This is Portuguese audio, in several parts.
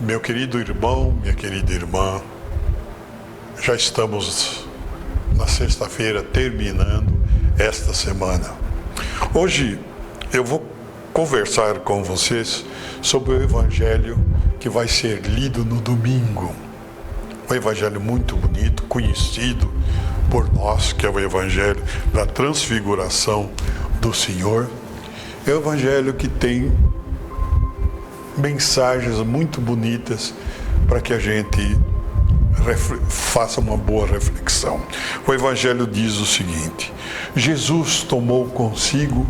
Meu querido irmão, minha querida irmã, já estamos na sexta-feira terminando esta semana. Hoje eu vou conversar com vocês sobre o evangelho que vai ser lido no domingo. Um evangelho muito bonito, conhecido por nós, que é o evangelho da transfiguração do Senhor. É um evangelho que tem mensagens muito bonitas para que a gente faça uma boa reflexão. O evangelho diz o seguinte: Jesus tomou consigo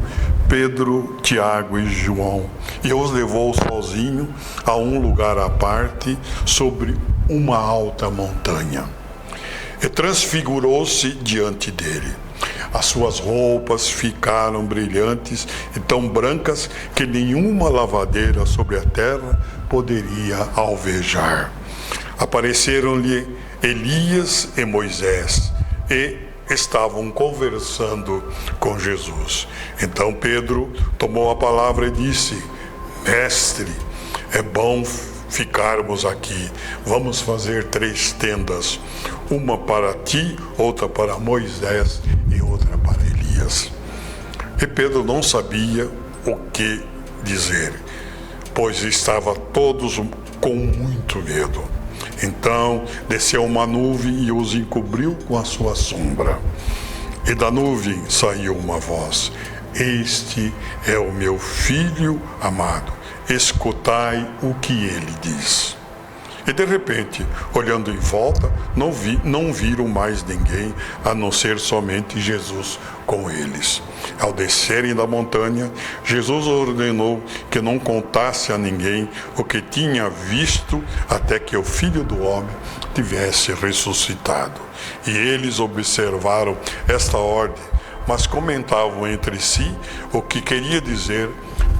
Pedro, Tiago e João e os levou sozinho a um lugar à parte sobre uma alta montanha. E transfigurou-se diante dele. As suas roupas ficaram brilhantes e tão brancas que nenhuma lavadeira sobre a terra poderia alvejar. Apareceram-lhe Elias e Moisés e estavam conversando com Jesus. Então Pedro tomou a palavra e disse: Mestre, é bom ficarmos aqui. Vamos fazer 3 tendas, uma para ti, outra para Moisés e outra para Elias. E Pedro não sabia o que dizer, pois estava todos com muito medo. Então desceu uma nuvem e os encobriu com a sua sombra. E da nuvem saiu uma voz: Este é o meu filho amado, escutai o que ele diz. E de repente, olhando em volta, não viram mais ninguém, a não ser somente Jesus com eles. Ao descerem da montanha, Jesus ordenou que não contasse a ninguém o que tinha visto até que o Filho do Homem tivesse ressuscitado. E eles observaram esta ordem, mas comentavam entre si o que queria dizer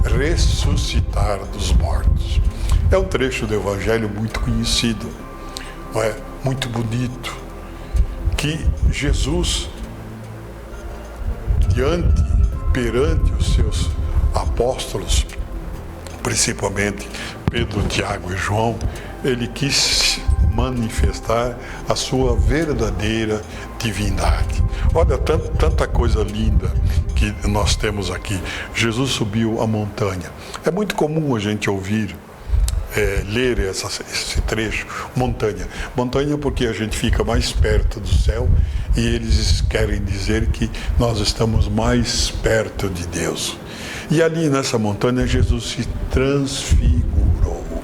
ressuscitar dos mortos. É um trecho do Evangelho muito conhecido, não é? Muito bonito, que Jesus, perante os seus apóstolos, principalmente Pedro, Tiago e João, ele quis manifestar a sua verdadeira divindade. Olha, tanta coisa linda que nós temos aqui. Jesus subiu a montanha. É muito comum a gente ouvir, ler esse trecho, montanha. Montanha porque a gente fica mais perto do céu e eles querem dizer que nós estamos mais perto de Deus. E ali nessa montanha Jesus se transfigurou.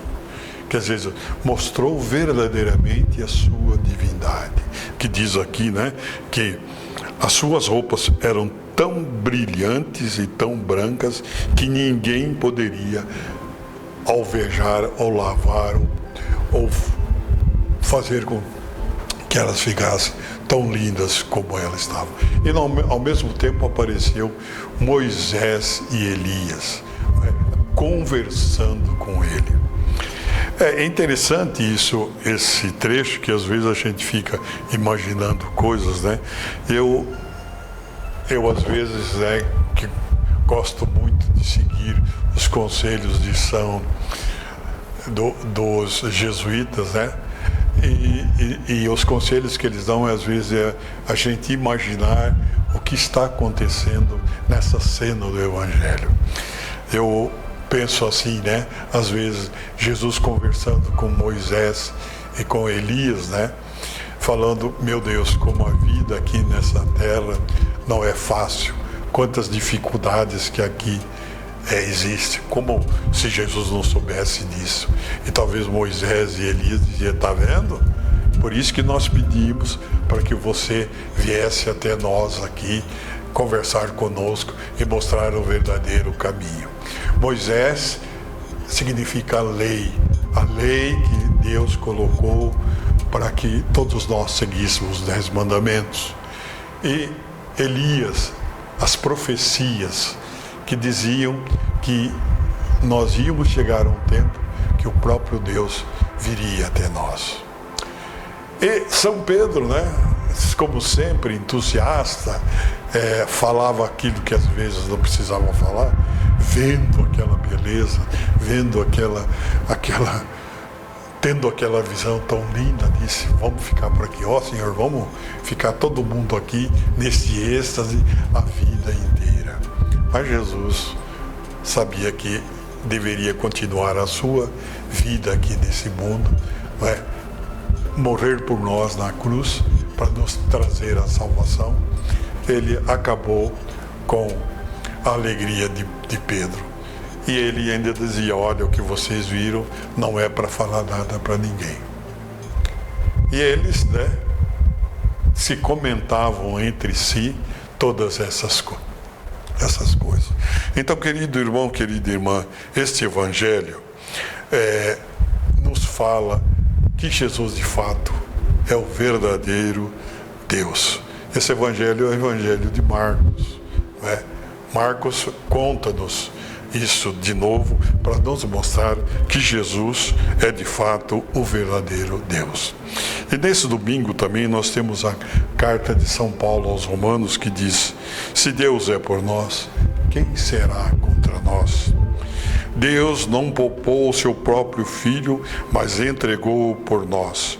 Quer dizer, mostrou verdadeiramente a sua divindade. Que diz aqui, né, que as suas roupas eram tão brilhantes e tão brancas que ninguém poderia alvejar ou lavar ou fazer com que elas ficassem tão lindas como elas estavam. E ao mesmo tempo apareceu Moisés e Elias, né, conversando com ele. É interessante esse trecho, que às vezes a gente fica imaginando coisas, né? Eu às vezes que gosto muito de seguir os conselhos dos jesuítas, né? E os conselhos que eles dão, às vezes, é a gente imaginar o que está acontecendo nessa cena do Evangelho. Eu penso assim, né? Às vezes, Jesus conversando com Moisés e com Elias, né? Falando: meu Deus, como a vida aqui nessa terra não é fácil, quantas dificuldades que aqui existe, como se Jesus não soubesse disso. E talvez Moisés e Elias diziam: está vendo? Por isso que nós pedimos para que você viesse até nós aqui, conversar conosco e mostrar o verdadeiro caminho. Moisés significa lei, a lei que Deus colocou para que todos nós seguíssemos os 10 mandamentos. E Elias, as profecias que diziam que nós íamos chegar a um tempo que o próprio Deus viria até nós. E São Pedro, né, como sempre, entusiasta, falava aquilo que às vezes não precisava falar, vendo aquela beleza, vendo aquela tendo aquela visão tão linda, disse: vamos ficar por aqui, ó Senhor, vamos ficar todo mundo aqui nesse êxtase a vida inteira. Mas Jesus sabia que deveria continuar a sua vida aqui nesse mundo, não é? Morrer por nós na cruz para nos trazer a salvação. Ele acabou com a alegria de Pedro. E ele ainda dizia: olha, o que vocês viram não é para falar nada para ninguém. E eles, né, se comentavam entre si todas essas coisas. Então, querido irmão, querida irmã, este evangelho nos fala que Jesus de fato é o verdadeiro Deus. Esse evangelho é o evangelho de Marcos, não é? Marcos conta-nos isso de novo para nos mostrar que Jesus é de fato o verdadeiro Deus. E nesse domingo também nós temos a carta de São Paulo aos Romanos, que diz: se Deus é por nós, quem será contra nós? Deus não poupou o seu próprio Filho, mas entregou-o por nós.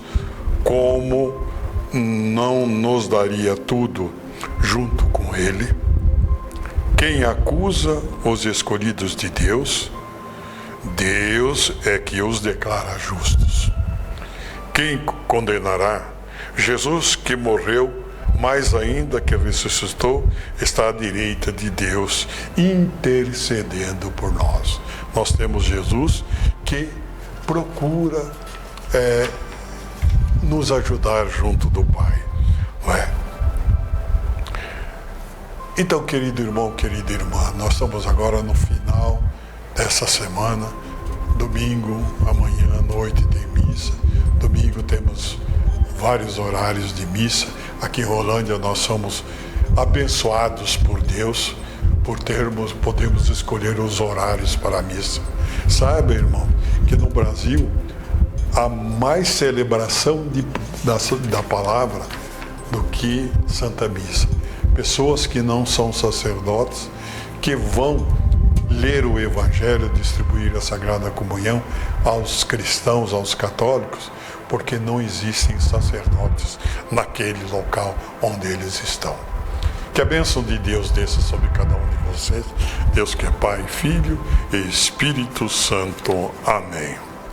Como não nos daria tudo junto com ele? Quem acusa os escolhidos de Deus? Deus é que os declara justos. Quem condenará? Jesus, que morreu, mais ainda que ressuscitou, está à direita de Deus, intercedendo por nós. Nós temos Jesus que procura nos ajudar junto do Pai, não é? Então, querido irmão, querida irmã, nós estamos agora no final dessa semana. Domingo, amanhã à noite tem missa. Domingo temos vários horários de missa. Aqui em Rolândia nós somos abençoados por Deus, podemos escolher os horários para a missa. Saiba, irmão, que no Brasil há mais celebração da palavra do que Santa Missa. Pessoas que não são sacerdotes, que vão ler o Evangelho, distribuir a Sagrada Comunhão aos cristãos, aos católicos, porque não existem sacerdotes naquele local onde eles estão. Que a bênção de Deus desça sobre cada um de vocês, Deus que é Pai, Filho e Espírito Santo. Amém.